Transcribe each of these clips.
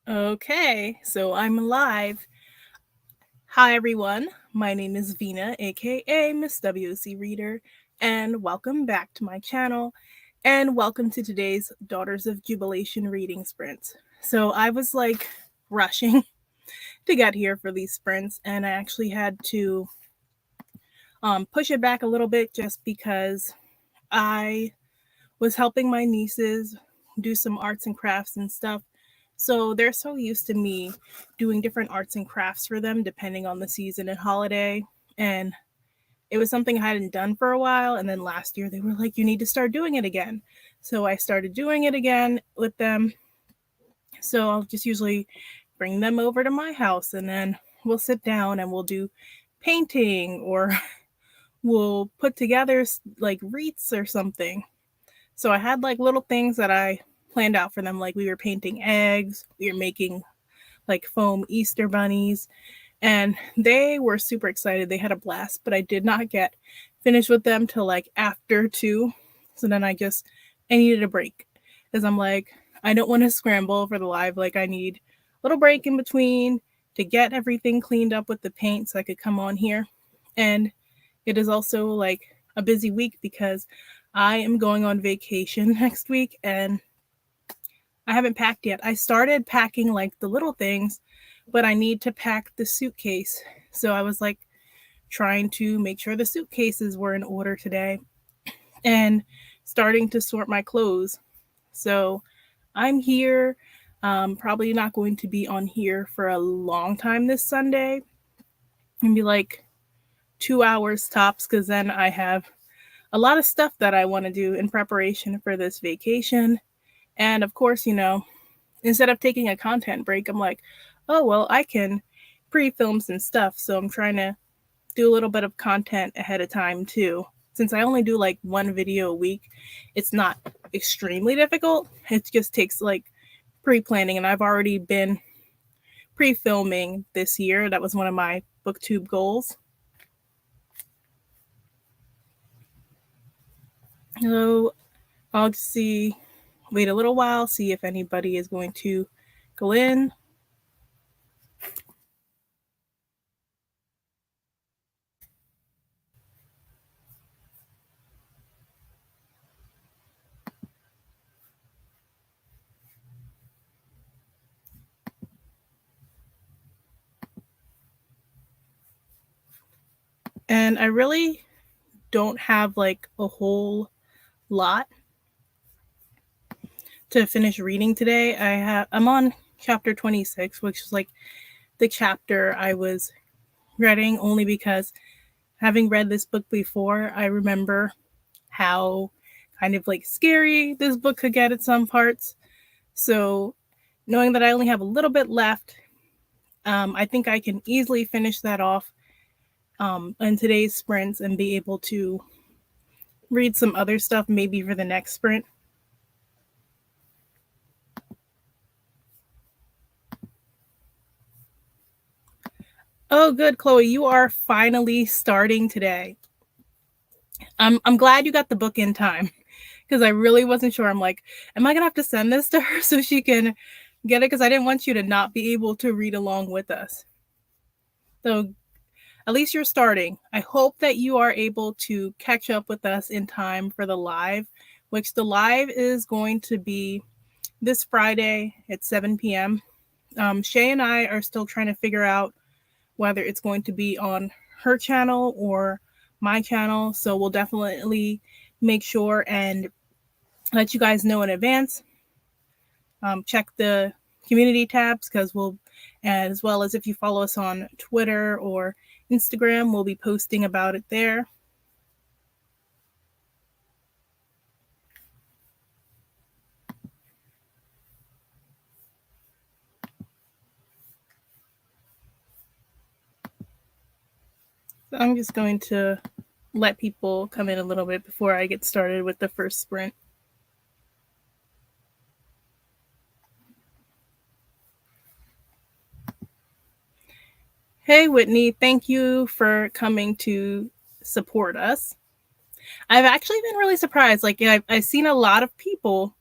Okay, so I'm live. Hi, everyone. My name is Vina, aka Miss WC Reader, and welcome back to my channel. And welcome to today's Daughters of Jubilation reading sprints. So I was like rushing to get here for these sprints, and I actually had to push it back a little bit just because I was helping my nieces do some arts and crafts and stuff. So they're so used to me doing different arts and crafts for them depending on the season and holiday. And it was something I hadn't done for a while. And then last year they were like, you need to start doing it again. So I started doing it again with them. So I'll just usually bring them over to my house and then we'll sit down and we'll do painting or we'll put together like wreaths or something. So I had like little things that I planned out for them. Like we were painting eggs, we were making like foam Easter bunnies, and they were super excited. They had a blast, but I did not get finished with them till like after 2. So then I needed a break because I'm like, I don't want to scramble for the live. Like I need a little break in between to get everything cleaned up with the paint so I could come on here. And it is also like a busy week because I am going on vacation next week and I haven't packed yet. I started packing like the little things, but I need to pack the suitcase. So I was like trying to make sure the suitcases were in order today and starting to sort my clothes. So I'm here. Probably not going to be on here for a long time this Sunday. Maybe like 2 hours tops because then I have a lot of stuff that I want to do in preparation for this vacation. And of course, instead of taking a content break, I'm like, oh, well, I can pre film some stuff. So I'm trying to do a little bit of content ahead of time too. Since I only do like one video a week, it's not extremely difficult. It just takes like pre planning. And I've already been pre filming this year. That was one of my booktube goals. So I'll wait a little while, see if anybody is going to go in. And I really don't have like a whole lot to finish reading today. I'm on chapter 26, which is like the chapter I was reading only because having read this book before, I remember how kind of like scary this book could get at some parts. So knowing that I only have a little bit left, I think I can easily finish that off in today's sprints and be able to read some other stuff maybe for the next sprint. Oh, good, Chloe. You are finally starting today. I'm glad you got the book in time because I really wasn't sure. I'm like, am I gonna have to send this to her so she can get it? Because I didn't want you to not be able to read along with us. So at least you're starting. I hope that you are able to catch up with us in time for the live, which the live is going to be this Friday at 7 p.m. Shay and I are still trying to figure out whether it's going to be on her channel or my channel. So we'll definitely make sure and let you guys know in advance. Check the community tabs because as well as if you follow us on Twitter or Instagram, we'll be posting about it there. So I'm just going to let people come in a little bit before I get started with the first sprint. Hey, Whitney, thank you for coming to support us. I've actually been really surprised. Like, I've seen a lot of people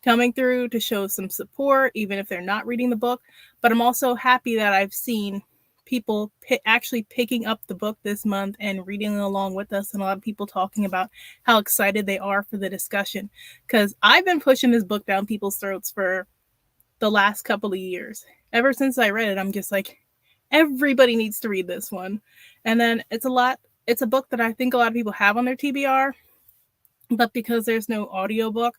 coming through to show some support, even if they're not reading the book. But I'm also happy that I've seen people actually picking up the book this month and reading along with us, and a lot of people talking about how excited they are for the discussion. Because I've been pushing this book down people's throats for the last couple of years. Ever since I read it, I'm just like, everybody needs to read this one. And then it's a book that I think a lot of people have on their TBR, but because there's no audiobook,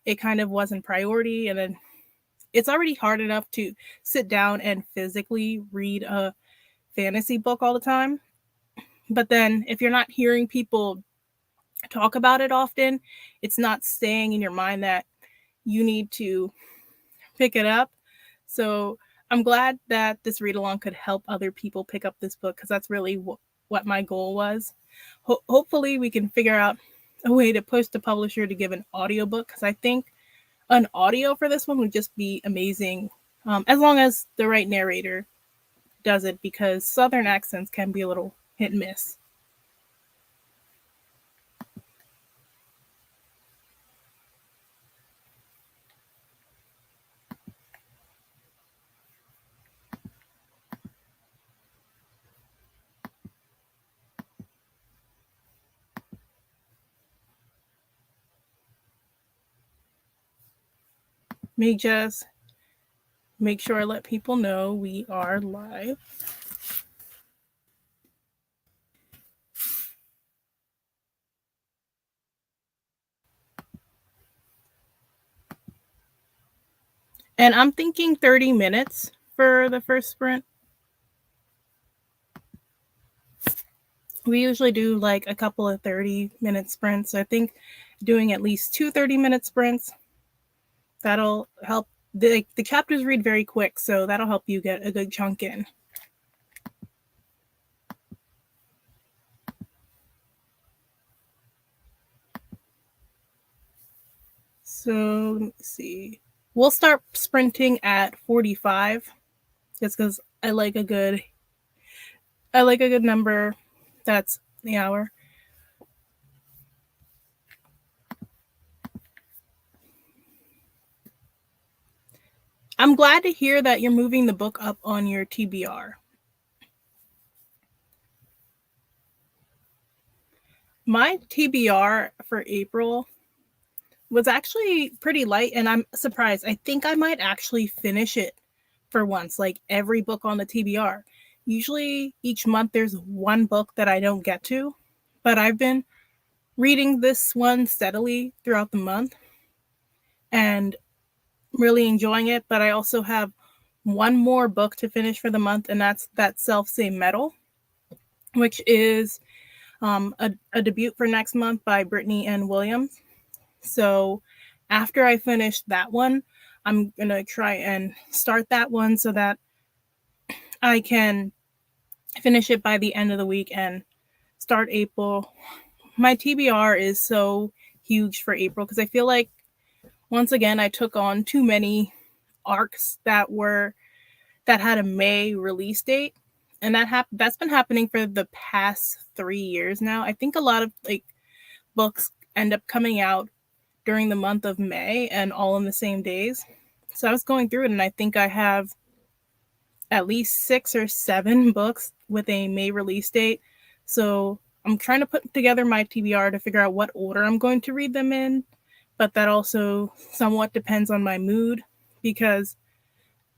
it kind of wasn't priority. And then it's already hard enough to sit down and physically read a fantasy book all the time. But then if you're not hearing people talk about it often, it's not staying in your mind that you need to pick it up. So I'm glad that this read along could help other people pick up this book, because that's really what my goal was. Hopefully we can figure out a way to push the publisher to give an audiobook, because I think an audio for this one would just be amazing, as long as the right narrator does it, because Southern accents can be a little hit and miss. Let me just make sure I let people know we are live. And I'm thinking 30 minutes for the first sprint. We usually do like a couple of 30-minute sprints. I think doing at least 2 30-minute sprints, that'll help. The chapters read very quick, so that'll help you get a good chunk in. So let me see. We'll start sprinting at 45, just because I like a good number that's the hour. I'm glad to hear that you're moving the book up on your TBR. My TBR for April was actually pretty light, and I'm surprised. I think I might actually finish it for once, like every book on the TBR. Usually each month there's one book that I don't get to, but I've been reading this one steadily throughout the month and really enjoying it. But I also have one more book to finish for the month, and that's That Self Same Metal, which is a debut for next month by Brittany N. Williams. So after I finish that one, I'm going to try and start that one so that I can finish it by the end of the week and start April. My TBR is so huge for April because I feel like once again I took on too many arcs that had a May release date, and that's been happening for the past 3 years now. I think a lot of like books end up coming out during the month of May and all in the same days. So I was going through it, and I think I have at least 6 or 7 books with a May release date. So I'm trying to put together my TBR to figure out what order I'm going to read them in, but that also somewhat depends on my mood, because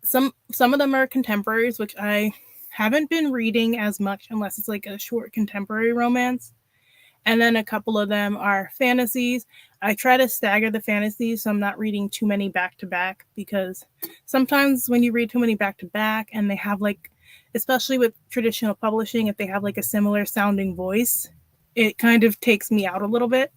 some of them are contemporaries, which I haven't been reading as much unless it's like a short contemporary romance. And then a couple of them are fantasies. I try to stagger the fantasies so I'm not reading too many back to back, because sometimes when you read too many back to back and they have like, especially with traditional publishing, if they have like a similar sounding voice, it kind of takes me out a little bit.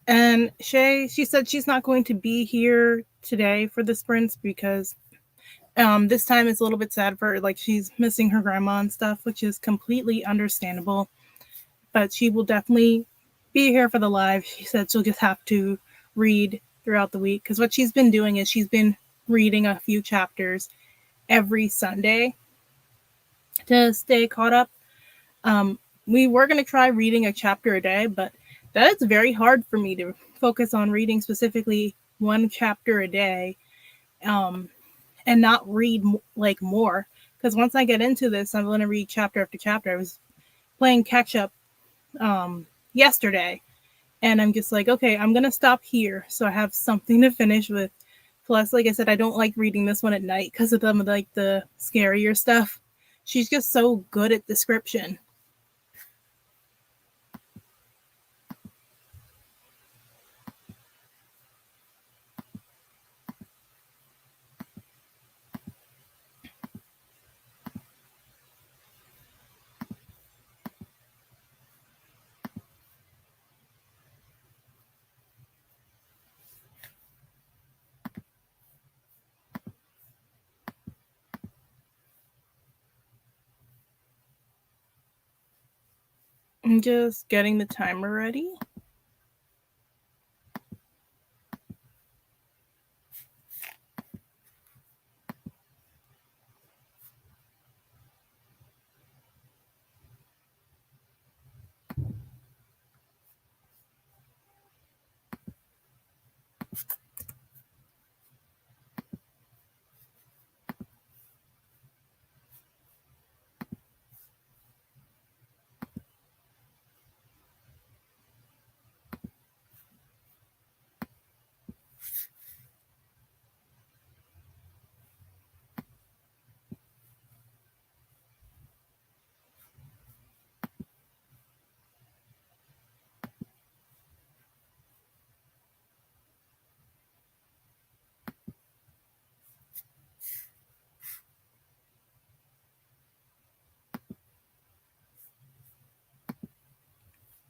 And she said she's not going to be here today for the sprints because this time it's a little bit sad for her. Like, she's missing her grandma and stuff, which is completely understandable. But she will definitely be here for the live. She said she'll just have to read throughout the week, because what she's been doing is she's been reading a few chapters every Sunday to stay caught up. We were going to try reading a chapter a day, but that is very hard for me to focus on reading specifically one chapter a day, and not read like more. Because once I get into this, I'm going to read chapter after chapter. I was playing catch up yesterday, and I'm just like, okay, I'm going to stop here so I have something to finish with. Plus, like I said, I don't like reading this one at night because of them, like the scarier stuff. She's just so good at description. I'm just getting the timer ready.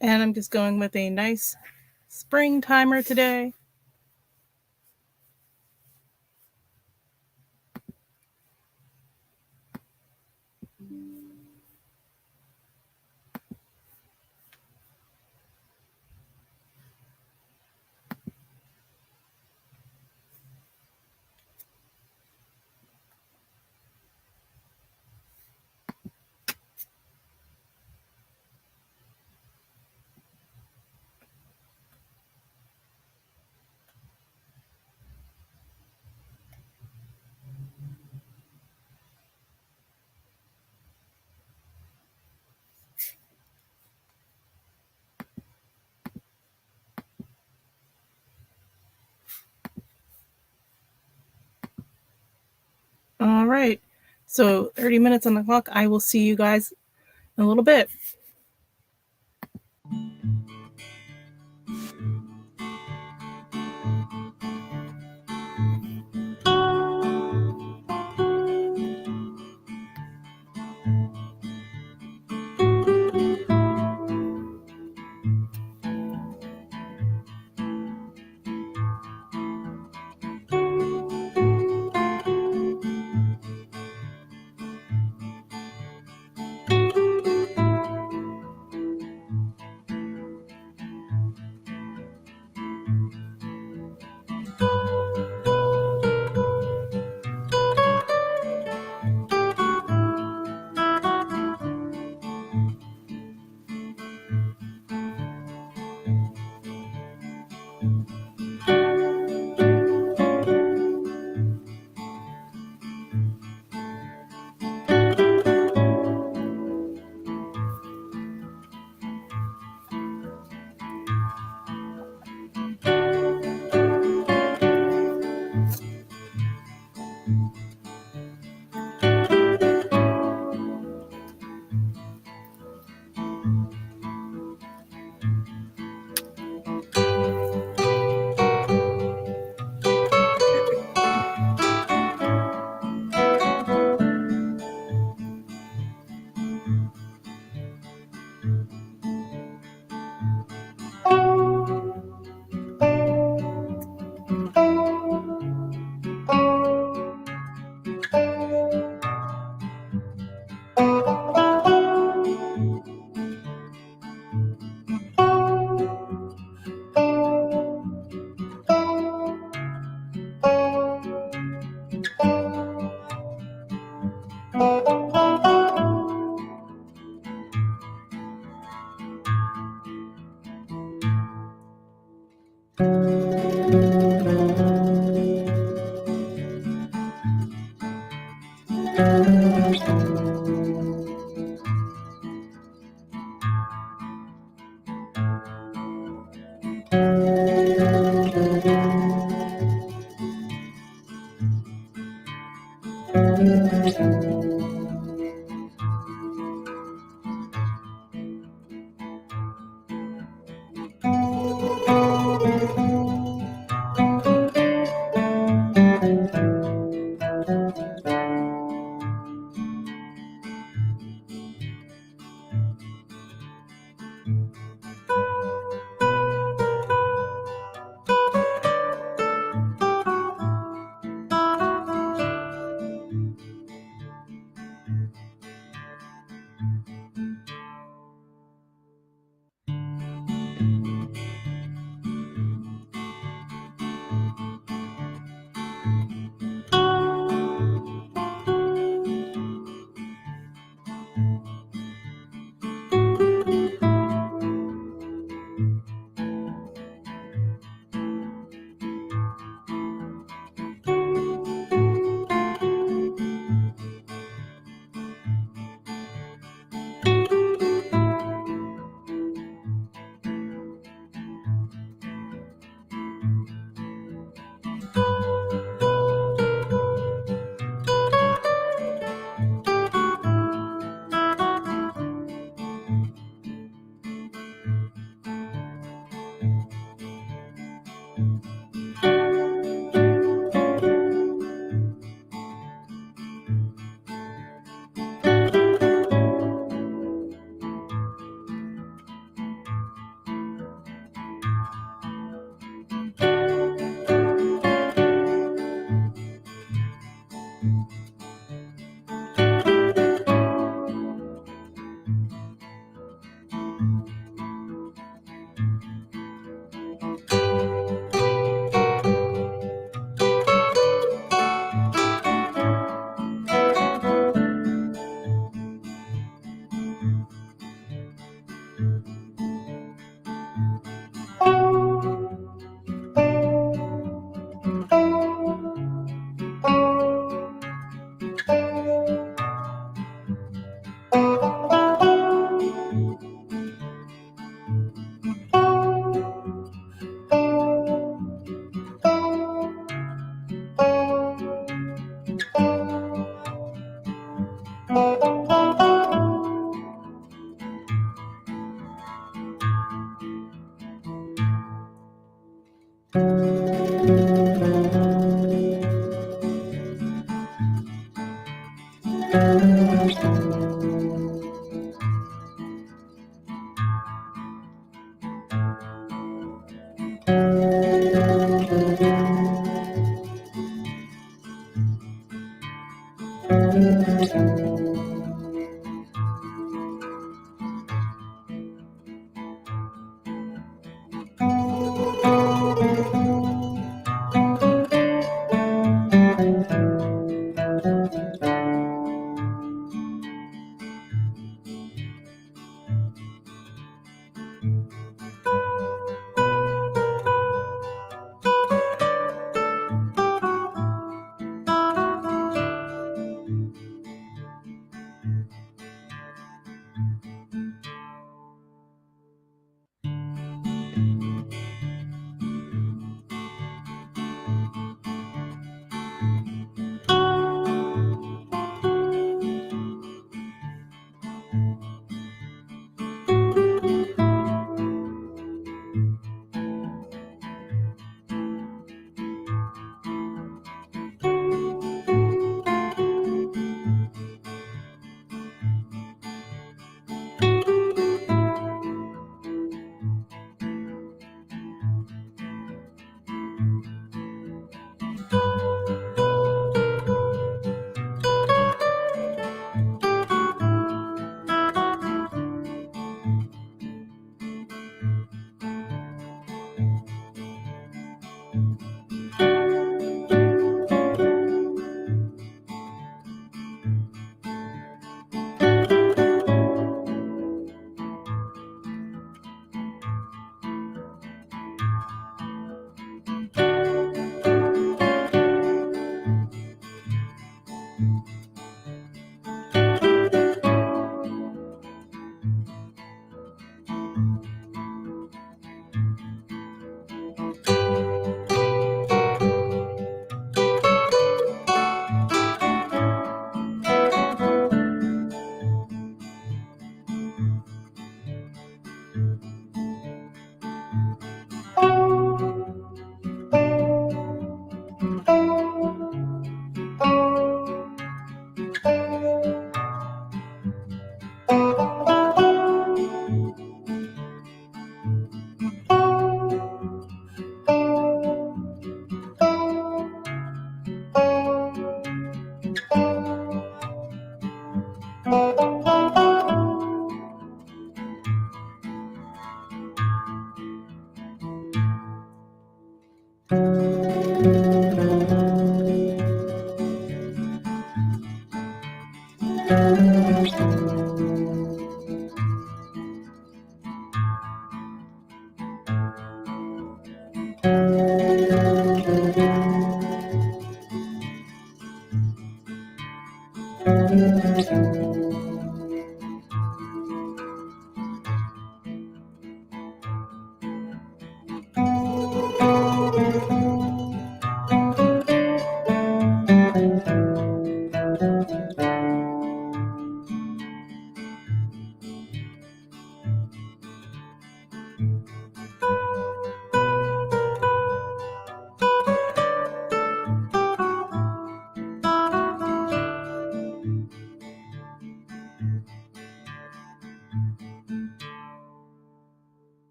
And I'm just going with a nice spring timer today. All right. So 30 minutes on the clock. I will see you guys in a little bit.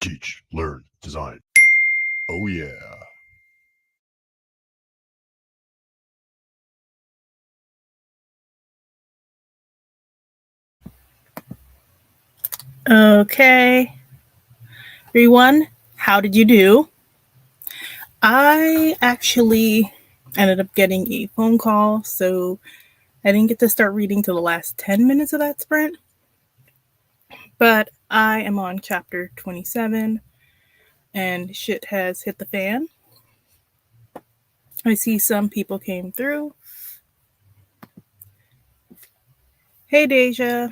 Teach, learn, design. Oh yeah. Okay, everyone, how did you do? I actually ended up getting a phone call, so I didn't get to start reading till the last 10 minutes of that sprint. But I am on chapter 27, and shit has hit the fan. I see some people came through. Hey Deja,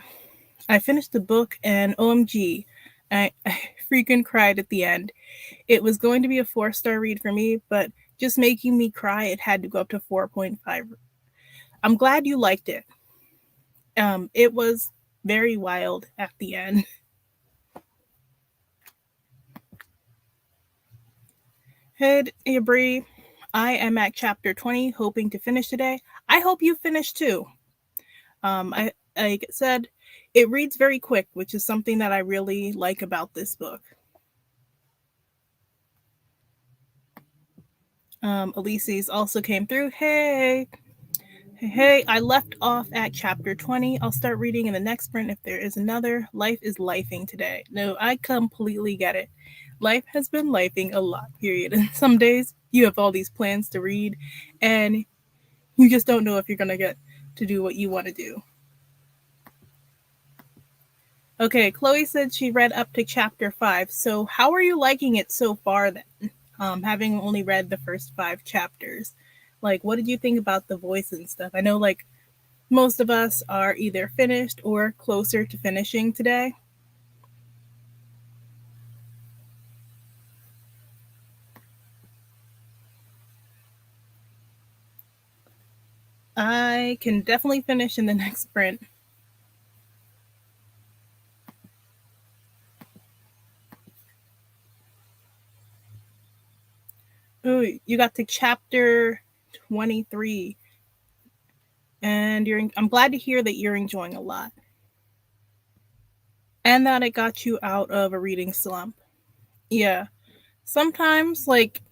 I finished the book and OMG, I freaking cried at the end. It was going to be a 4-star read for me, but just making me cry, it had to go up to 4.5. I'm glad you liked it. It was very wild at the end. Hey, Bree. I am at chapter 20, hoping to finish today. I hope you finish too. I like I said, it reads very quick, which is something that I really like about this book. Elise's also came through. Hey, I left off at chapter 20. I'll start reading in the next sprint if there is another. Life is lifing today. No, I completely get it. Life has been lifing a lot, period. And some days you have all these plans to read and you just don't know if you're going to get to do what you want to do. Okay, Chloe said she read up to chapter 5. So, how are you liking it so far then? Having only read the first 5 chapters. Like, what did you think about the voice and stuff? I know, like, most of us are either finished or closer to finishing today. I can definitely finish in the next sprint. Oh, you got to chapter 23. And I'm glad to hear that you're enjoying a lot. And that it got you out of a reading slump. Yeah. Sometimes, like,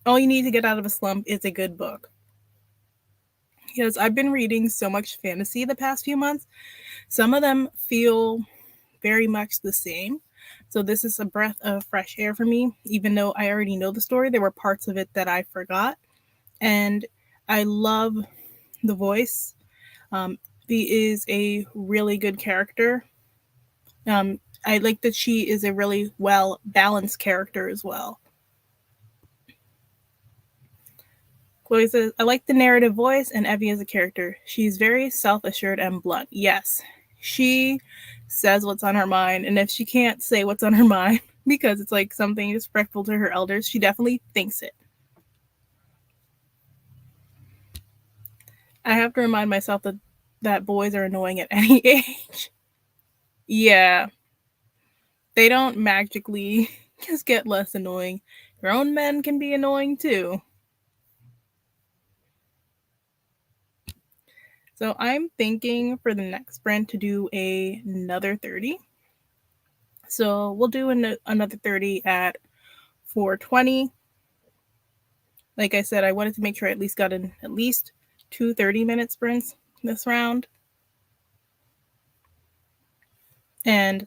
all you need to get out of a slump is a good book. Because I've been reading so much fantasy the past few months. Some of them feel very much the same. So this is a breath of fresh air for me. Even though I already know the story, there were parts of it that I forgot. And I love the voice. He is a really good character. I like that she is a really well balanced character as well. Chloe says, I like the narrative voice and Evie as a character. She's very self assured and blunt. Yes, she says what's on her mind. And if she can't say what's on her mind because it's like something disrespectful to her elders, she definitely thinks it. I have to remind myself that boys are annoying at any age. Yeah, they don't magically just get less annoying. Grown men can be annoying too. So I'm thinking for the next sprint to do another 30. So we'll do another 30 at 420. Like I said, I wanted to make sure I at least got in at least 2 30-minute sprints this round. And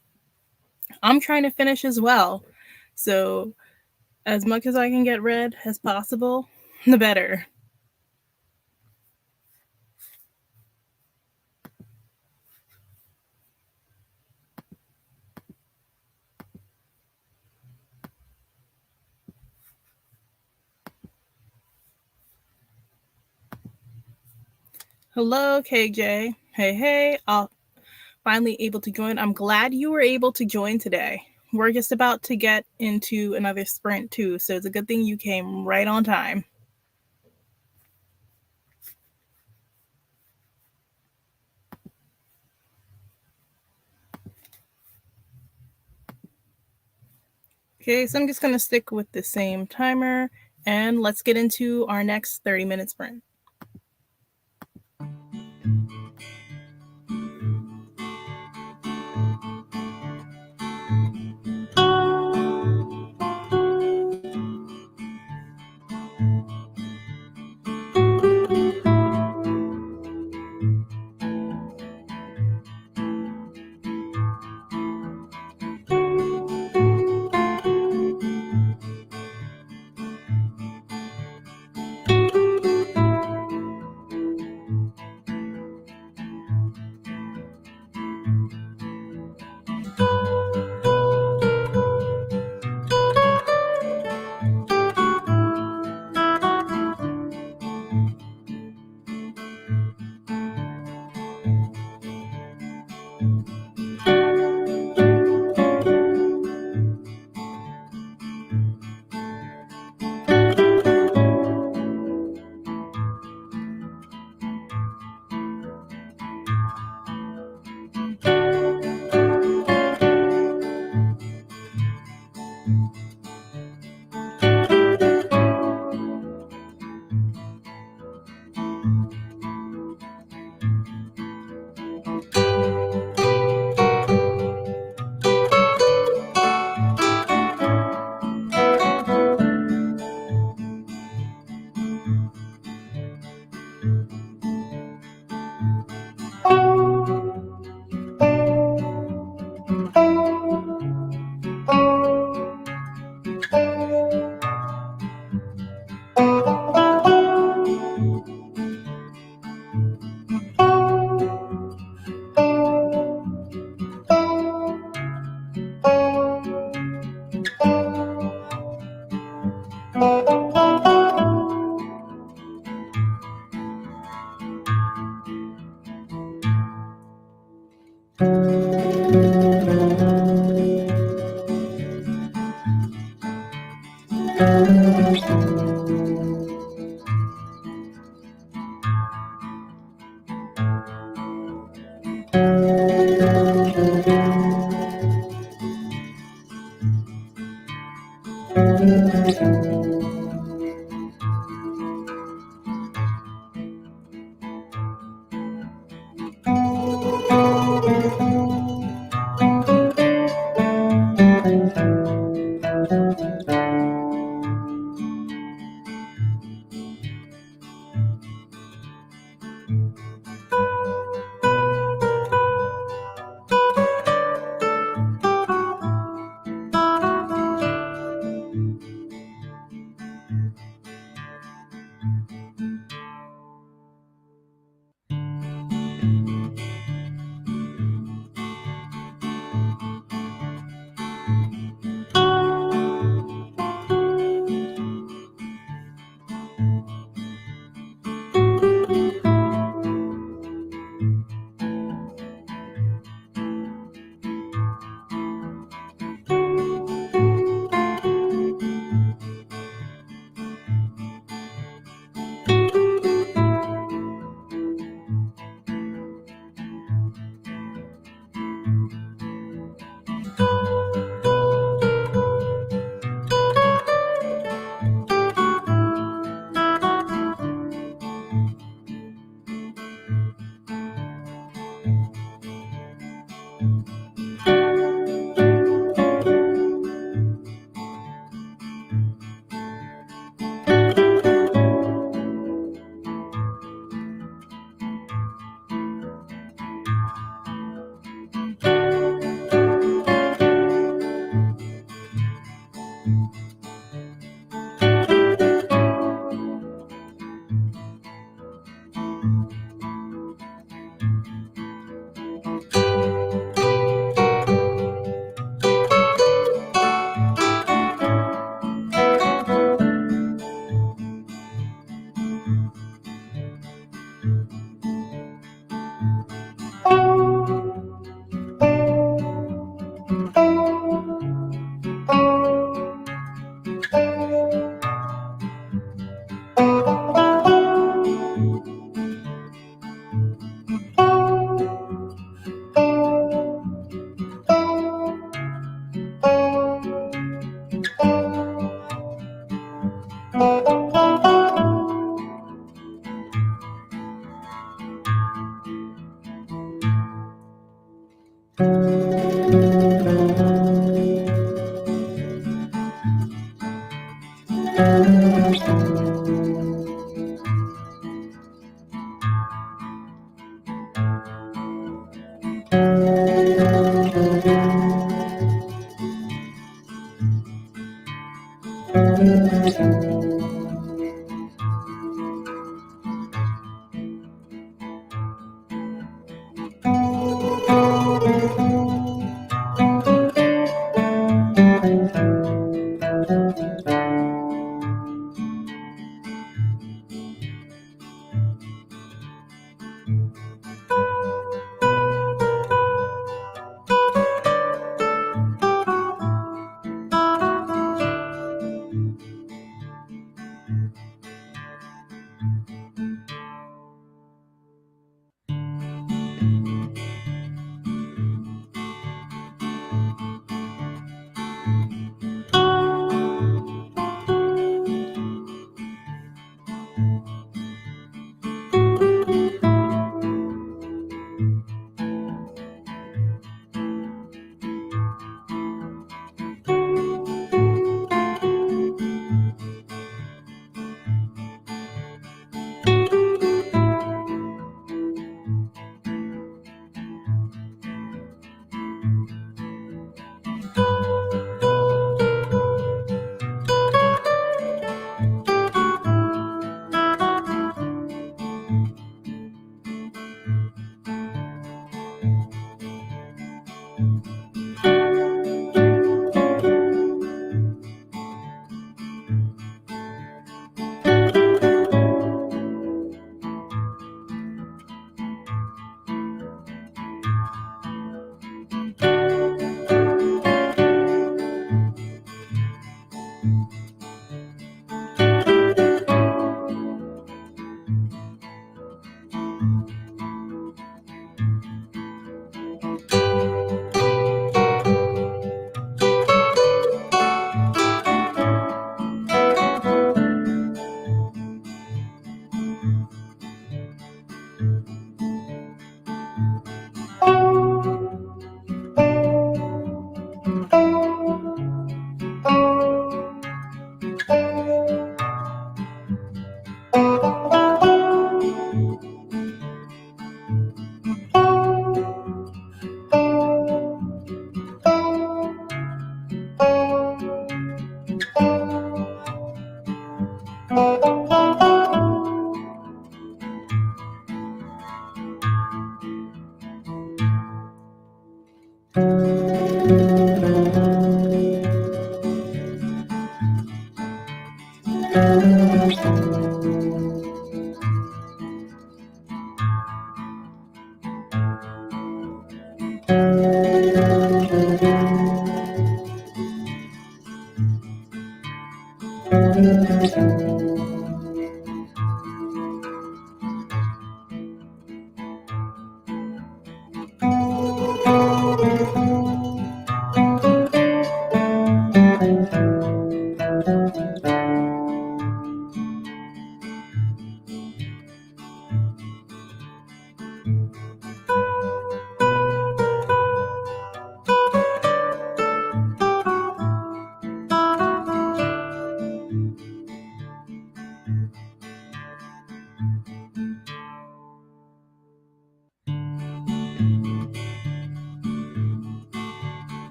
I'm trying to finish as well. So as much as I can get read as possible, the better. Hello, KJ. Hey, I'll finally able to join. I'm glad you were able to join today. We're just about to get into another sprint too, so it's a good thing you came right on time. Okay, so I'm just going to stick with the same timer and let's get into our next 30-minute sprint.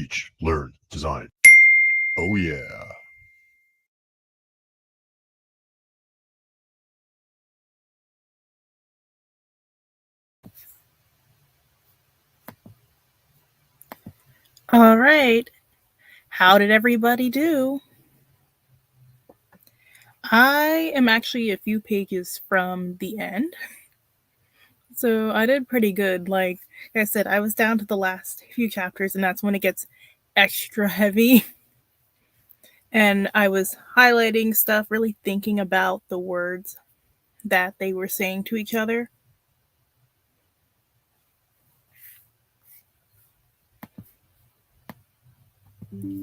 teach, learn, design. Oh yeah. All right. How did everybody do? I am actually a few pages from the end. So I did pretty good. Like I said, I was down to the last few chapters, and that's when it gets extra heavy. And I was highlighting stuff, really thinking about the words that they were saying to each other.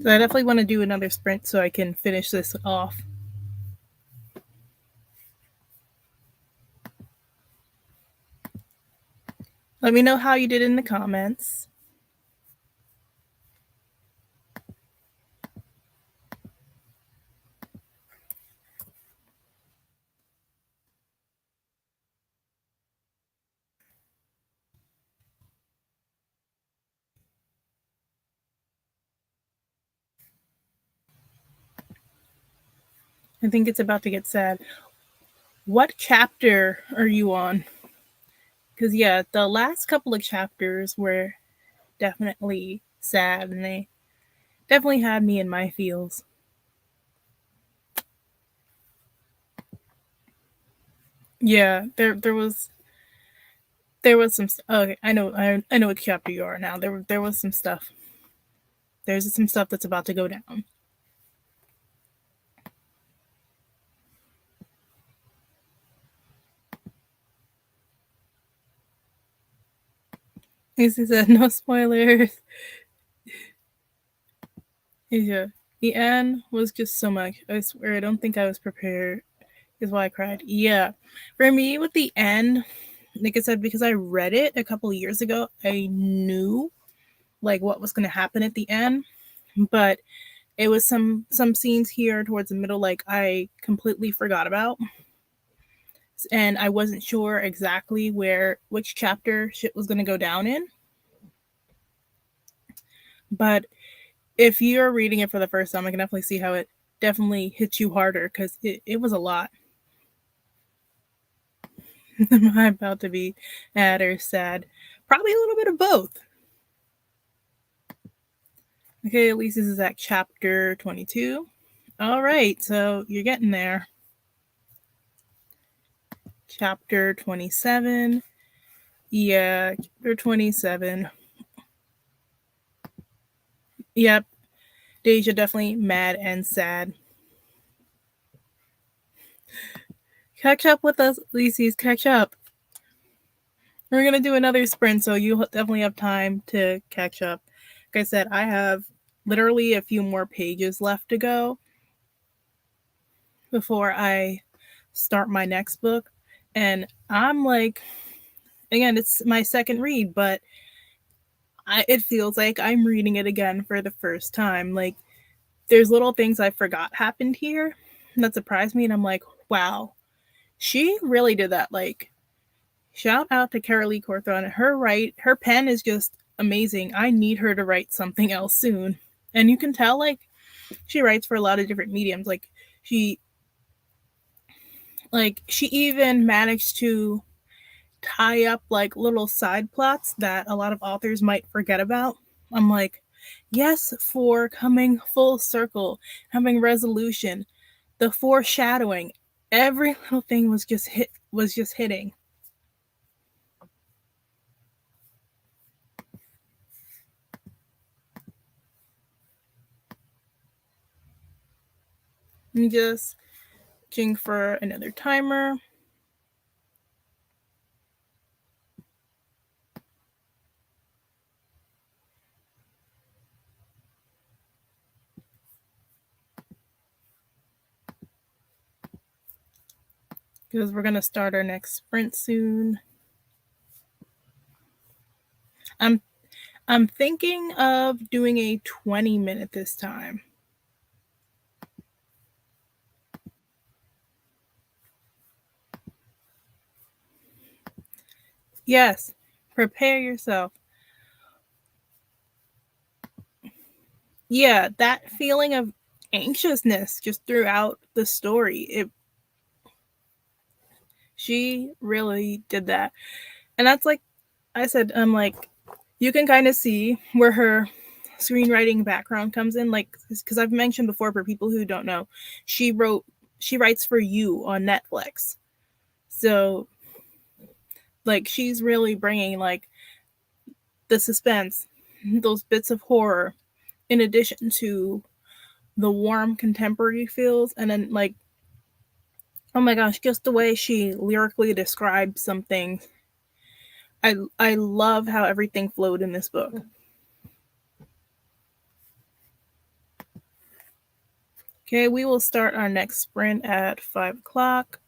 So I definitely want to do another sprint so I can finish this off. Let me know how you did in the comments. I think it's about to get sad. What chapter are you on? Because, yeah, the last couple of chapters were definitely sad and they definitely had me in my feels. Yeah, there was some. Okay, I know what chapter you are now. There was some stuff. There's some stuff that's about to go down. He said no spoilers. Yeah, the end was just so much. I swear, I don't think I was prepared. Is why I cried. Yeah, for me with the end, like I said, because I read it a couple of years ago, I knew like what was going to happen at the end, but it was some scenes here towards the middle like I completely forgot about, and I wasn't sure exactly which chapter shit was going to go down in. But if you're reading it for the first time, I can definitely see how it definitely hits you harder because it was a lot. Am I about to be mad or sad? Probably a little bit of both. Okay, at least this is at chapter 22. All right, so you're getting there. Chapter 27. Yeah, chapter 27. Yep, Deja definitely mad and sad. Catch up with us, Lucy's. Catch up. We're gonna do another sprint, so you definitely have time to catch up. Like I said, I have literally a few more pages left to go before I start my next book. And I'm like, again, it's my second read, but it feels like I'm reading it again for the first time. Like, there's little things I forgot happened here that surprised me, and I'm like, wow, she really did that. Like, shout out to Carolee Corthon. Her pen is just amazing. I need her to write something else soon. And you can tell, like, she writes for a lot of different mediums. She she even managed to tie up like little side plots that a lot of authors might forget about. I'm like, yes, for coming full circle, having resolution, the foreshadowing, every little thing was just hitting. I'm just checking for another timer. Because we're gonna start our next sprint soon. I'm I'm thinking of doing a 20-minute this time. Yes, prepare yourself. yeah, that feeling of anxiousness just throughout the story. It She really did that. And that's like I said, like you can kind of see where her screenwriting background comes in, like because I've mentioned before, for people who don't know, she wrote she writes for You on Netflix. So like she's really bringing like the suspense, those bits of horror, in addition to the warm contemporary feels, and then like, oh my gosh, just the way she lyrically describes something. I love how everything flowed in this book. Okay, we will start our next sprint at 5 o'clock.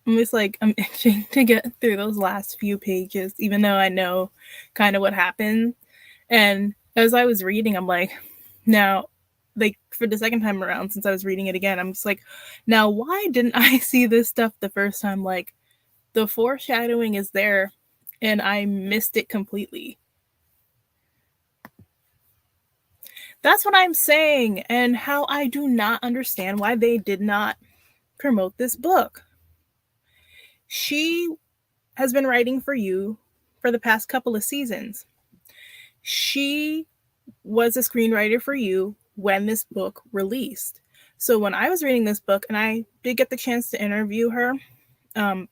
I'm just like, I'm itching to get through those last few pages, even though I know kind of what happened. And as I was reading, I'm like, now, like for the second time around, since I was reading it again, I'm just like, now why didn't I see this stuff the first time? Like, the foreshadowing is there, and I missed it completely. That's what I'm saying, and how I do not understand why they did not promote this book. She has been writing for You for the past couple of seasons. She was a screenwriter for You when this book released. So when I was reading this book, and I did get the chance to interview her, um,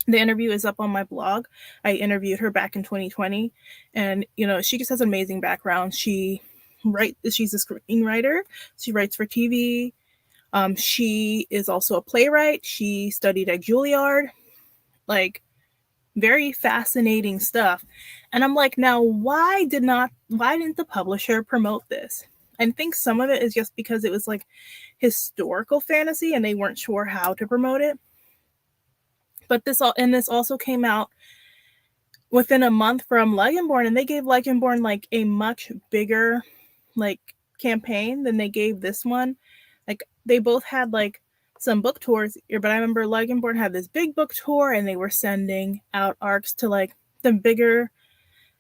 the interview is up on my blog. I interviewed her back in 2020, and she just has an amazing background. She's a screenwriter. She writes for TV. She is also a playwright. She studied at Juilliard. Like, very fascinating stuff. And I'm like, now why didn't the publisher promote this? I think some of it is just because it was like historical fantasy and they weren't sure how to promote it. But this also came out within a month from Legendborn, and they gave Legendborn like a much bigger like campaign than they gave this one. Like, they both had like some book tours, but I remember Legendborn had this big book tour, and they were sending out arcs to like the bigger,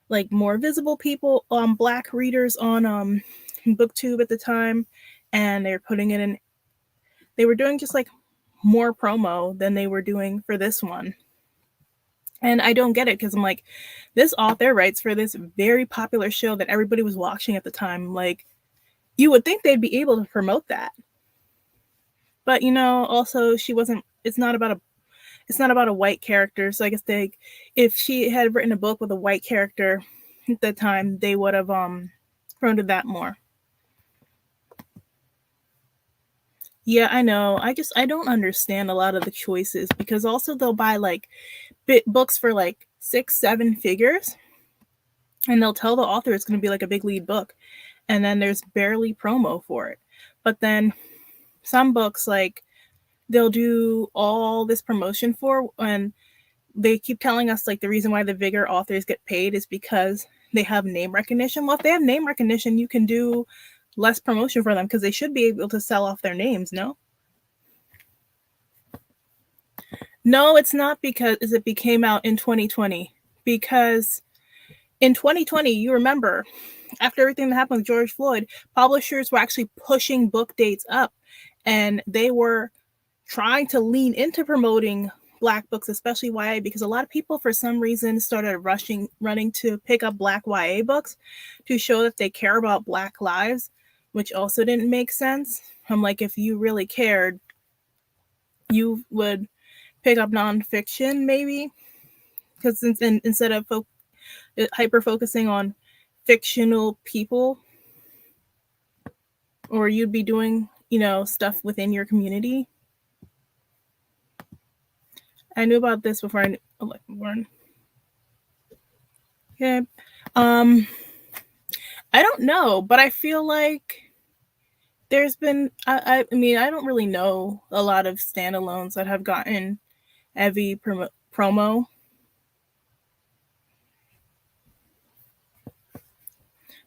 like more visible people, black readers on booktube at the time, and they were putting it in. They were doing just like more promo than they were doing for this one. And I don't get it, because I'm like, this author writes for this very popular show that everybody was watching at the time. Like, you would think they'd be able to promote that. But also she wasn't. It's not about a white character. So I guess if she had written a book with a white character at the time, they would have promoted that more. Yeah, I know. I don't understand a lot of the choices, because also they'll buy like books for like 6-7 figures, and they'll tell the author it's going to be like a big lead book, and then there's barely promo for it. But then some books, like, they'll do all this promotion for, and they keep telling us like the reason why the bigger authors get paid is because they have name recognition. Well, if they have name recognition, you can do less promotion for them, because they should be able to sell off their names. No, it's not, because it came out in 2020. Because in 2020, you remember, after everything that happened with George Floyd, publishers were actually pushing book dates up, and they were trying to lean into promoting Black books, especially YA, because a lot of people for some reason started running to pick up Black YA books to show that they care about Black lives, which also didn't make sense. I'm like, if you really cared, you would pick up nonfiction, maybe, because instead of hyper focusing on fictional people, or you'd be doing stuff within your community. I knew about this before I knew Electborn. Okay. Um, I don't know, but I feel like there's been. I mean, I don't really know a lot of standalones that have gotten heavy promo.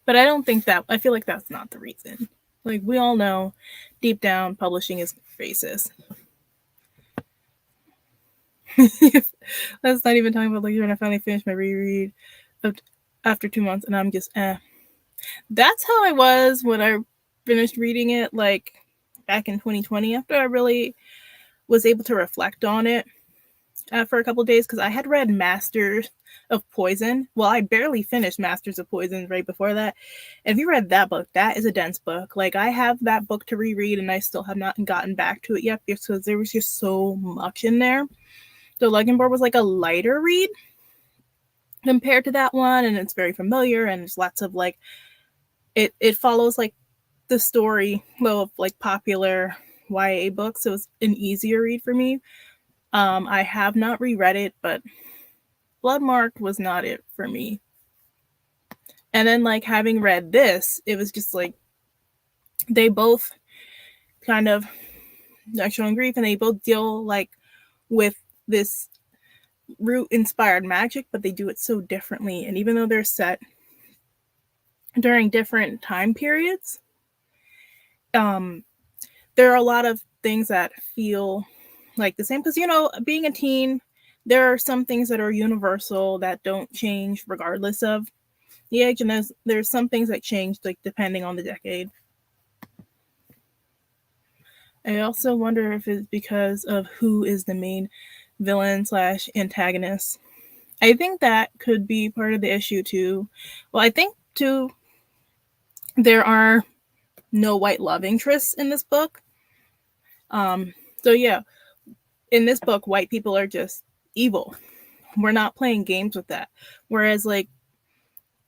But I don't think that. I feel like that's not the reason. Like, we all know, deep down, publishing is racist. Let's not even talk about, like, when I finally finished my reread of after 2 months, and I'm just That's how I was when I finished reading it, like back in 2020. After I really was able to reflect on it for a couple of days, because I had read Masters of Poison. Well, I barely finished Masters of Poison right before that. And if you read that book, that is a dense book. Like, I have that book to reread, and I still have not gotten back to it yet because there was just so much in there. So Legendborn was like a lighter read compared to that one, and it's very familiar, and there's lots of like it follows like the story flow of like popular YA books, so it's an easier read for me. I have not reread it, but Bloodmarked was not it for me. And then like having read this, it was just like they both kind of are showing grief, and they both deal like with this root inspired magic, but they do it so differently. And even though they're set during different time periods, um, there are a lot of things that feel like the same, because being a teen, there are some things that are universal that don't change regardless of the age, and there's some things that change like depending on the decade. I also wonder if it's because of who is the main villain slash antagonist. I think that could be part of the issue too. Well, I think too there are no white love interests in this book. So yeah, in this book, white people are just evil. We're not playing games with that. Whereas like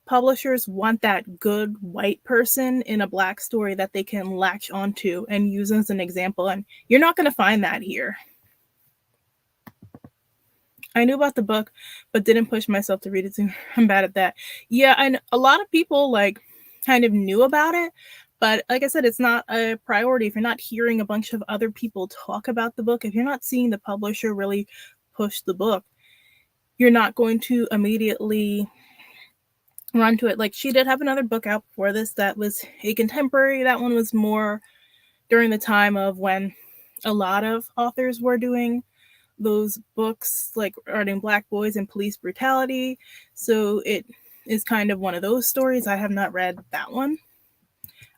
publishers want that good white person in a black story that they can latch onto and use as an example, and you're not going to find that here. I knew about the book, but didn't push myself to read it soon. I'm bad at that. Yeah, and a lot of people like kind of knew about it, but like I said, it's not a priority. If you're not hearing a bunch of other people talk about the book, if you're not seeing the publisher really push the book, you're not going to immediately run to it. Like, she did have another book out before this that was a contemporary. That one was more during the time of when a lot of authors were doing those books like regarding black boys and police brutality. So it is kind of one of those stories. I have not read that one.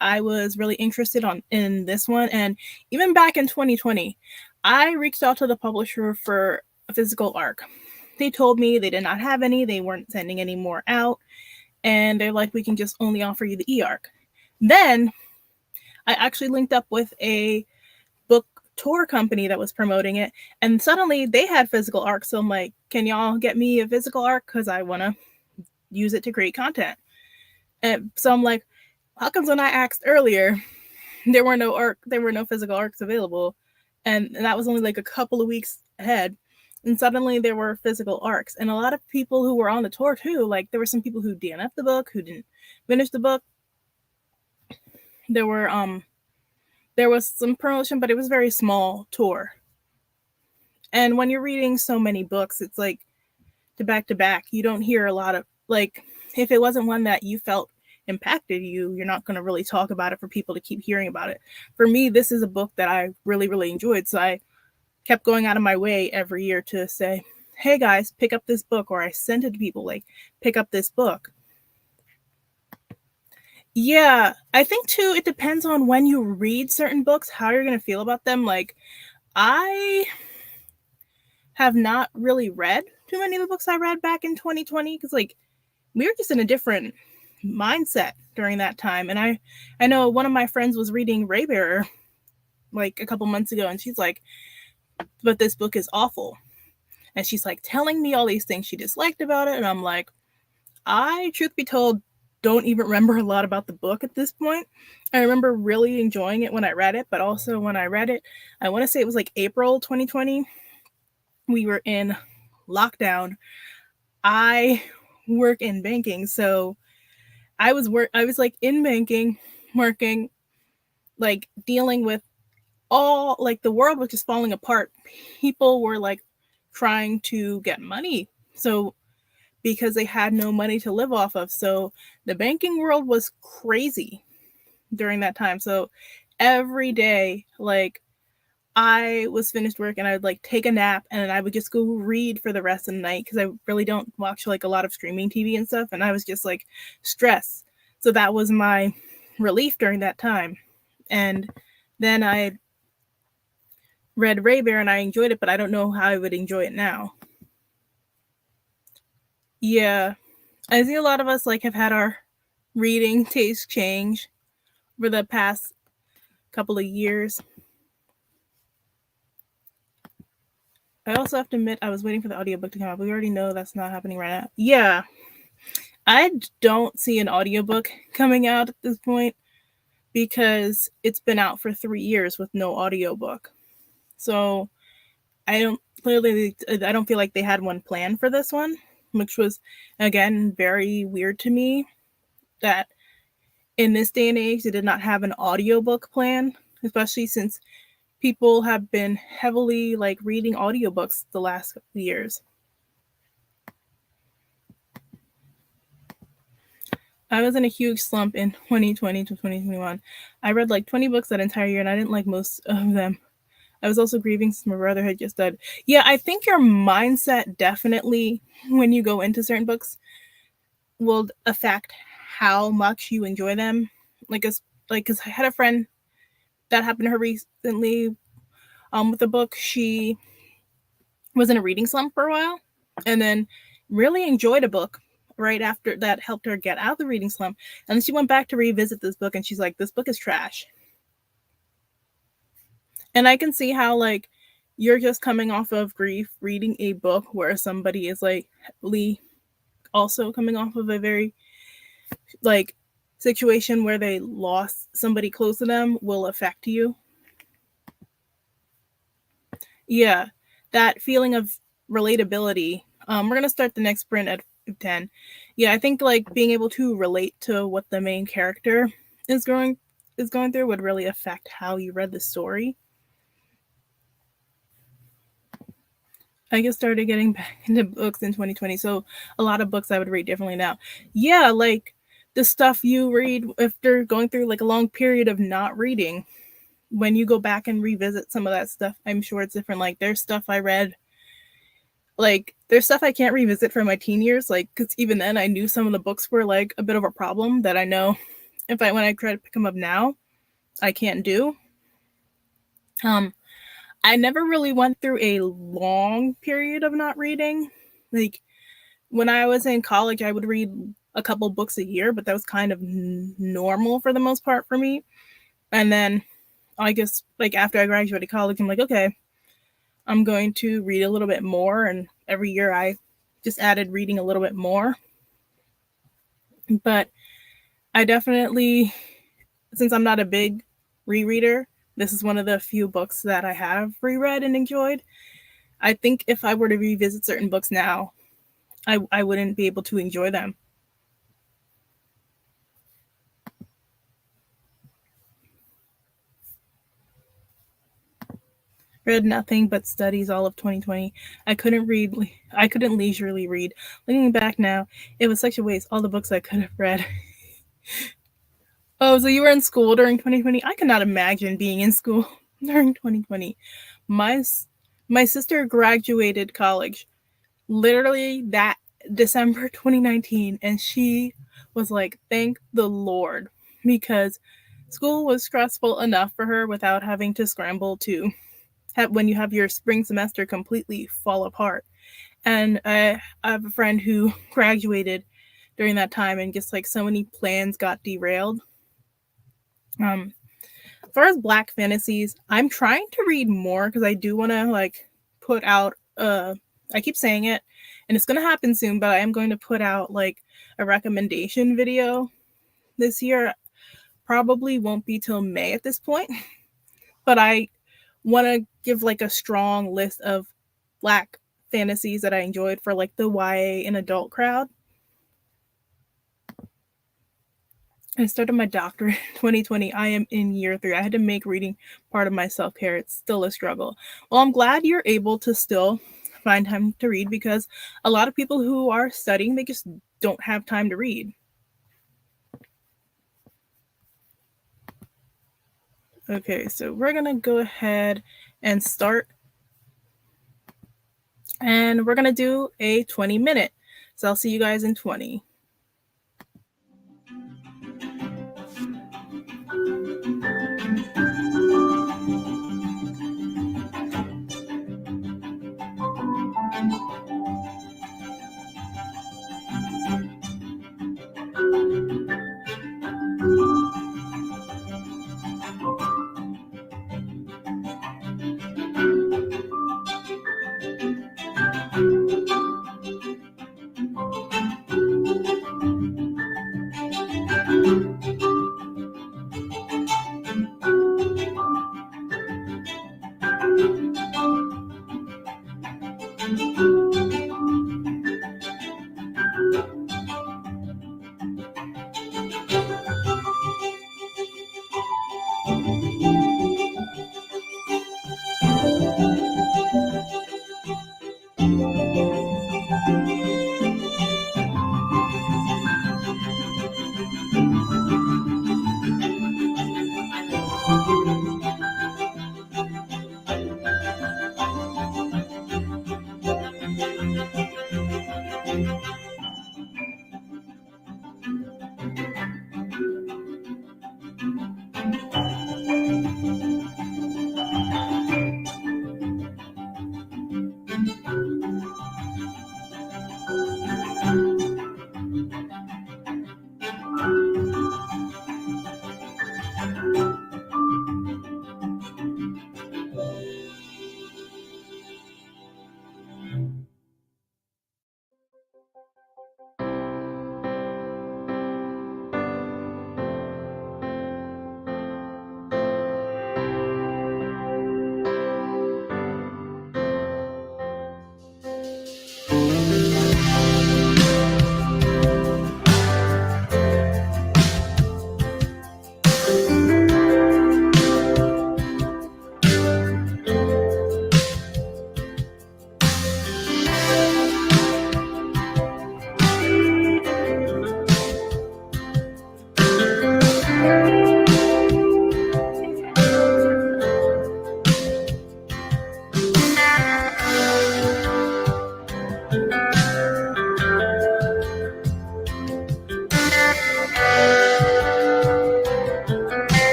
I was really interested in this one, and even back in 2020, I reached out to the publisher for a physical arc. They told me they did not have any, they weren't sending any more out, and they're like, we can just only offer you the e-arc. Then I actually linked up with a book tour company that was promoting it, and suddenly they had physical arcs. So I'm like, can y'all get me a physical arc, because I want to use it to create content. And so I'm like, how comes when I asked earlier there were no physical arcs available, and that was only like a couple of weeks ahead, and suddenly there were physical arcs. And a lot of people who were on the tour too, like there were some people who DNF'd the book, who didn't finish the book. There was some promotion, but it was a very small tour. And when you're reading so many books, it's like to back, you don't hear a lot of like, if it wasn't one that you felt impacted you, you're not going to really talk about it for people to keep hearing about it. For me, this is a book that I really, really enjoyed. So I kept going out of my way every year to say, hey guys, pick up this book. Or I sent it to people like, pick up this book. Yeah, I think too, it depends on when you read certain books, how you're going to feel about them. Like, I have not really read too many of the books I read back in 2020, because like we were just in a different mindset during that time. And I know one of my friends was reading Raybearer like a couple months ago, and she's like, but this book is awful. And she's like telling me all these things she disliked about it, and I'm like, I, truth be told, don't even remember a lot about the book at this point. I remember really enjoying it when I read it, but also when I read it, I want to say it was like April 2020. We were in lockdown. I work in banking, so I was like in banking, working, like dealing with all, like the world was just falling apart. People were like trying to get money. So because they had no money to live off of. So the banking world was crazy during that time. So every day, like I was finished work and I would like take a nap and then I would just go read for the rest of the night because I really don't watch like a lot of streaming TV and stuff, and I was just like stressed. So that was my relief during that time. And then I read Ray Bear and I enjoyed it, but I don't know how I would enjoy it now. Yeah, I see a lot of us like have had our reading taste change over the past couple of years. I also have to admit I was waiting for the audiobook to come out. We already know that's not happening right now. Yeah, I don't see an audiobook coming out at this point because it's been out for 3 years with no audiobook. So I don't feel like they had one planned for this one, which was again very weird to me that in this day and age they did not have an audiobook plan, especially since people have been heavily like reading audiobooks the last couple of years. I was in a huge slump in 2020 to 2021. I read like 20 books that entire year and I didn't like most of them. I was also grieving since my brother had just died. Yeah, I think your mindset definitely, when you go into certain books, will affect how much you enjoy them. Because I had a friend that happened to her recently with a book. She was in a reading slump for a while and then really enjoyed a book right after that helped her get out of the reading slump. And then she went back to revisit this book and she's like, this book is trash. And I can see how like you're just coming off of grief reading a book where somebody is like heavily also coming off of a very like situation where they lost somebody close to them will affect you. Yeah, that feeling of relatability. We're gonna start the next sprint at 10. Yeah, I think like being able to relate to what the main character is going through would really affect how you read the story. I just started getting back into books in 2020, so a lot of books I would read differently now. Yeah, like the stuff you read after going through like a long period of not reading. When you go back and revisit some of that stuff, I'm sure it's different. Like there's stuff I read, like there's stuff I can't revisit from my teen years, like because even then I knew some of the books were like a bit of a problem that I know if I when I try to pick them up now, I can't do. Um, I never really went through a long period of not reading. Like when I was in college, I would read a couple books a year, but that was kind of normal for the most part for me. And then I guess like after I graduated college, I'm like, okay, I'm going to read a little bit more. And every year I just added reading a little bit more. But I definitely, since I'm not a big rereader, this is one of the few books that I have reread and enjoyed. I think if I were to revisit certain books now, I wouldn't be able to enjoy them. Read nothing but studies all of 2020. I couldn't leisurely read. Looking back now, it was such a waste. All the books I could have read. Oh, so you were in school during 2020? I cannot imagine being in school during 2020. My my sister graduated college literally that December 2019 and she was like, "Thank the Lord," because school was stressful enough for her without having to scramble to when you have your spring semester completely fall apart. And I have a friend who graduated during that time and just like so many plans got derailed. um as far as black fantasies, I'm trying to read more because I do want to like put out I keep saying it and it's going to happen soon, but I am going to put out like a recommendation video this year. Probably won't be till May at this point, but I want to give like a strong list of black fantasies that I enjoyed for like the YA and adult crowd. I started my doctorate in 2020. I am in year 3. I had to make reading part of my self care. It's still a struggle. Well, I'm glad you're able to still find time to read because a lot of people who are studying, they just don't have time to read. Okay, so we're gonna go ahead and start, and we're gonna do a 20-minute. So I'll see you guys in 20.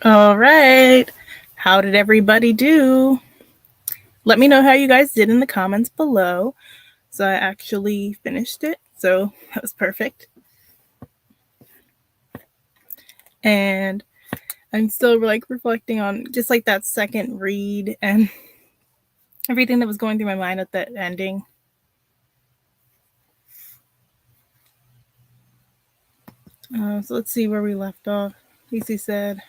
All right. How did everybody do? Let me know how you guys did in the comments below. So I actually finished it. So that was perfect. And I'm still like reflecting on just like that second read and everything that was going through my mind at that ending. So let's see where we left off. Lucy said,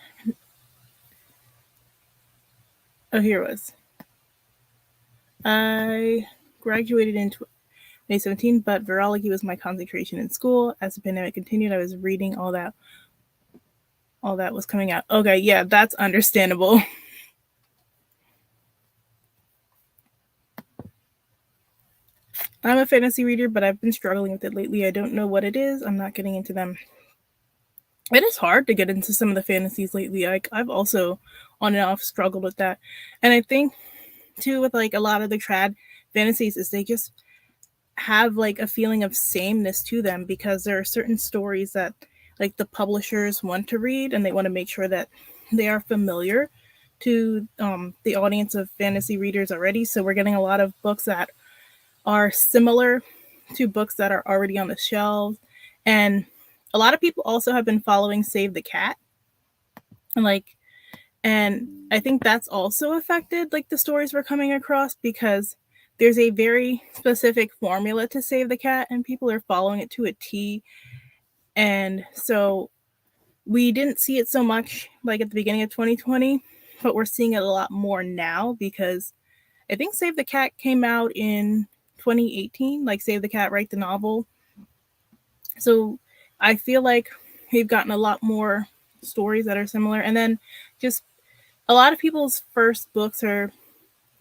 oh, here it was. I graduated in 2017, but virology was my concentration in school. As the pandemic continued, I was reading all that was coming out. Okay, yeah, that's understandable. I'm a fantasy reader, but I've been struggling with it lately. I don't know what it is. I'm not getting into them. It is hard to get into some of the fantasies lately. Like I've also on and off struggled with that. And I think too with like a lot of the trad fantasies is they just have like a feeling of sameness to them because there are certain stories that like the publishers want to read and they want to make sure that they are familiar to the audience of fantasy readers already. So we're getting a lot of books that are similar to books that are already on the shelves. And a lot of people also have been following Save the Cat. And like and I think that's also affected like the stories we're coming across because there's a very specific formula to Save the Cat and people are following it to a T. And so we didn't see it so much like at the beginning of 2020, but we're seeing it a lot more now because I think Save the Cat came out in 2018, like Save the Cat, Write the Novel. So I feel like we've gotten a lot more stories that are similar. And then just a lot of people's first books are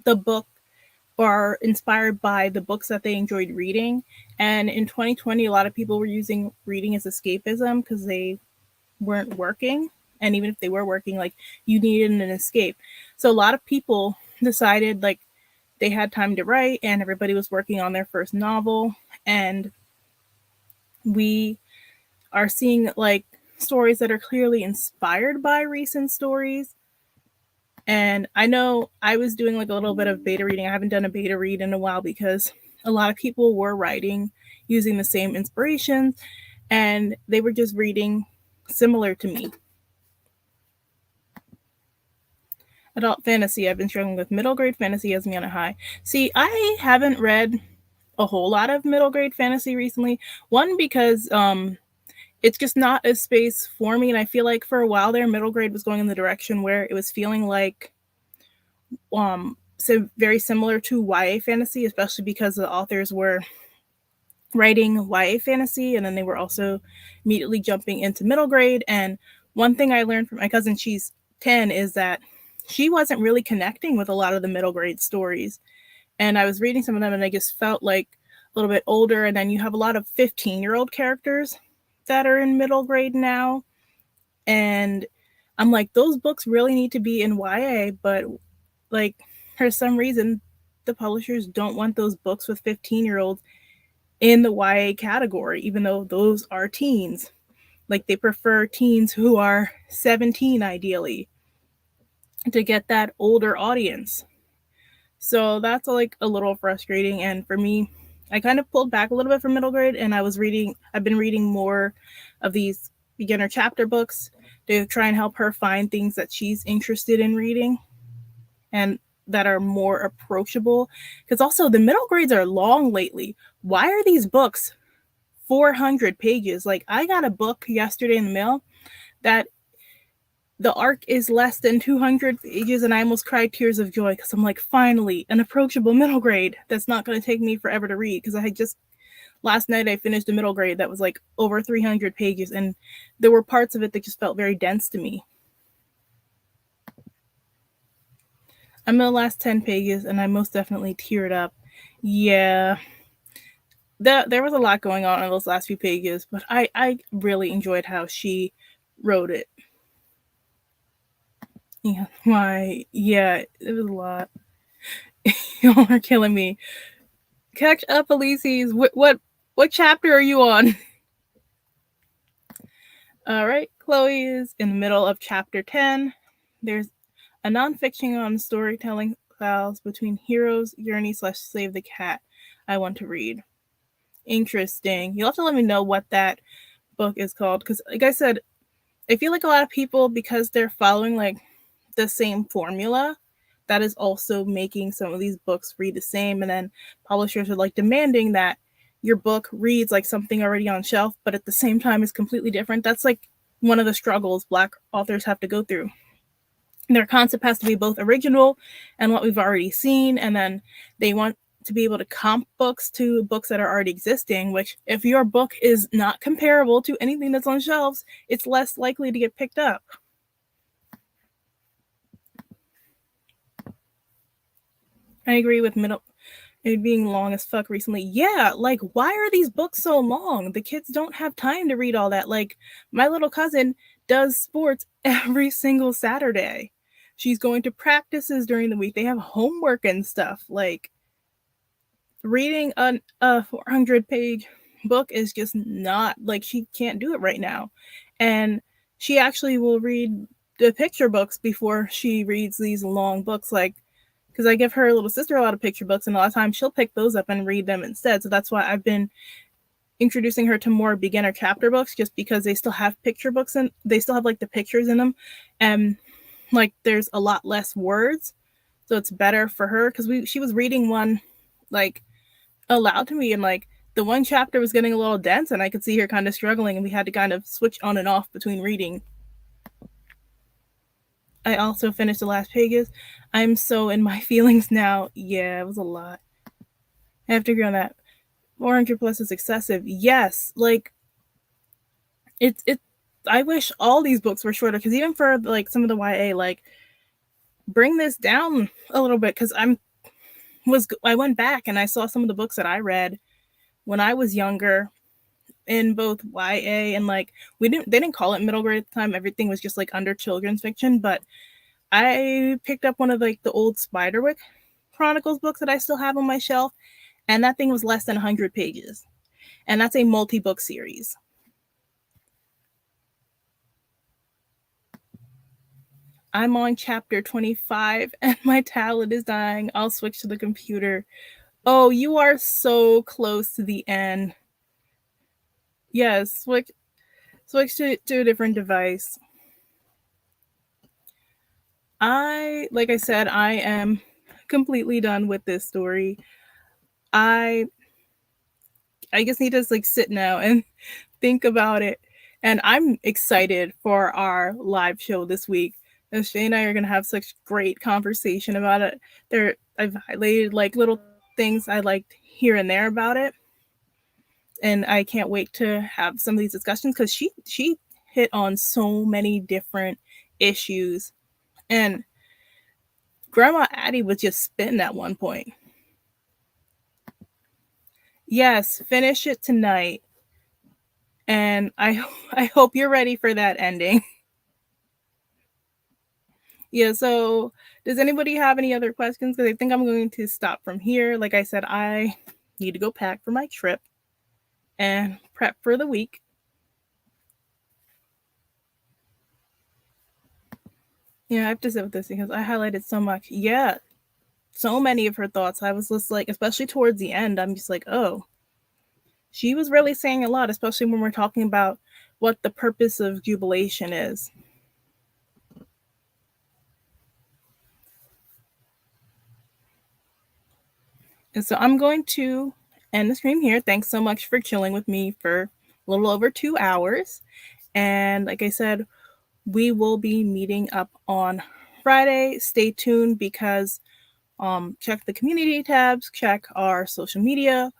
the book are inspired by the books that they enjoyed reading. And in 2020, a lot of people were using reading as escapism because they weren't working. And even if they were working, like you needed an escape. So a lot of people decided like they had time to write and everybody was working on their first novel. And we are seeing like stories that are clearly inspired by recent stories. And I know I was doing like a little bit of beta reading. I haven't done a beta read in a while because a lot of people were writing using the same inspirations and they were just reading similar to me. Adult fantasy, I've been struggling with. Middle grade fantasy has me on a high. See, I haven't read a whole lot of middle grade fantasy recently. One, because it's just not a space for me. And I feel like for a while there, middle grade was going in the direction where it was feeling like so very similar to YA fantasy, especially because the authors were writing YA fantasy and then they were also immediately jumping into middle grade. And one thing I learned from my cousin, she's 10, is that she wasn't really connecting with a lot of the middle grade stories. And I was reading some of them and I just felt like a little bit older. And then you have a lot of 15-year-old characters that are in middle grade now. And I'm like, those books really need to be in YA, but like for some reason, the publishers don't want those books with 15-year-olds in the YA category, even though those are teens. Like they prefer teens who are 17 ideally to get that older audience. So that's like a little frustrating. And for me, I kind of pulled back a little bit from middle grade and I've been reading more of these beginner chapter books to try and help her find things that she's interested in reading and that are more approachable. Because also the middle grades are long lately. Why are these books 400 pages? Like I got a book yesterday in the mail that the arc is less than 200 pages and I almost cried tears of joy because I'm like, finally, an approachable middle grade that's not going to take me forever to read. Because I had just last night I finished a middle grade that was like over 300 pages and there were parts of it that just felt very dense to me. I'm in the last 10 pages and I most definitely teared up. Yeah, there was a lot going on in those last few pages, but I really enjoyed how she wrote it. Yeah, why? Yeah, it was a lot. Y'all are killing me. Catch up, Elises. What chapter are you on? All right, Chloe is in the middle of chapter 10. There's a nonfiction on storytelling styles between heroes, journey slash save the cat I want to read. Interesting. You'll have to let me know what that book is called because, like I said, I feel like a lot of people, because they're following like the same formula, that is also making some of these books read the same. And then publishers are like demanding that your book reads like something already on shelf, but at the same time is completely different. That's like one of the struggles Black authors have to go through. Their concept has to be both original and what we've already seen, and then they want to be able to comp books to books that are already existing, which if your book is not comparable to anything that's on shelves, it's less likely to get picked up. I agree with it being long as fuck recently. Yeah, like why are these books so long? The kids don't have time to read all that. Like my little cousin does sports every single Saturday. She's going to practices during the week. They have homework and stuff. Like reading a 400-page book is just not like she can't do it right now. And she actually will read the picture books before she reads these long books, like because I give her little sister a lot of picture books, and a lot of times she'll pick those up and read them instead. So that's why I've been introducing her to more beginner chapter books, just because they still have picture books and they still have like the pictures in them, and like there's a lot less words, so it's better for her. Because she was reading one like aloud to me, and like the one chapter was getting a little dense, and I could see her kind of struggling, and we had to kind of switch on and off between reading. I also finished the last pages. I'm so in my feelings now. Yeah, it was a lot. I have to agree on that. 400 plus is excessive. Yes, like it. I wish all these books were shorter, because even for like some of the YA, like bring this down a little bit. Because I went back and I saw some of the books that I read when I was younger in both YA and like they didn't call it middle grade at the time. Everything was just like under children's fiction. But I picked up one of like the old Spiderwick Chronicles books that I still have on my shelf, and that thing was less than 100 pages. And that's a multi-book series. I'm on chapter 25 and my tablet is dying. I'll switch to the computer. Oh, you are so close to the end. Yes, switch to a different device. Like I said, I am completely done with this story. I I just need to like sit now and think about it. And I'm excited for our live show this week. And Shay and I are gonna have such great conversation about it. I've highlighted like little things I liked here and there about it. And I can't wait to have some of these discussions, because she hit on so many different issues. And Grandma Addie was just spitting at one point. Yes, finish it tonight. And I hope you're ready for that ending. Yeah, so does anybody have any other questions? Because I think I'm going to stop from here. Like I said, I need to go pack for my trip and prep for the week. Yeah, I have to sit with this because I highlighted so much. Yeah, so many of her thoughts. I was just like, especially towards the end, I'm just like, oh, she was really saying a lot, especially when we're talking about what the purpose of Jubilation is. And so I'm going to end the stream here. Thanks so much for chilling with me for a little over 2 hours. And like I said, we will be meeting up on Friday. Stay tuned, because check the community tabs, check our social media.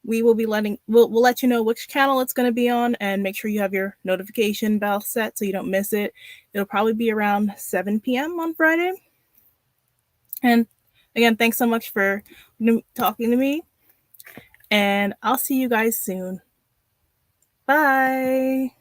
We will be we'll let you know which channel it's going to be on, and make sure you have your notification bell set so you don't miss it. It'll probably be around 7 p.m. on Friday. And again, thanks so much for talking to me, and I'll see you guys soon. Bye.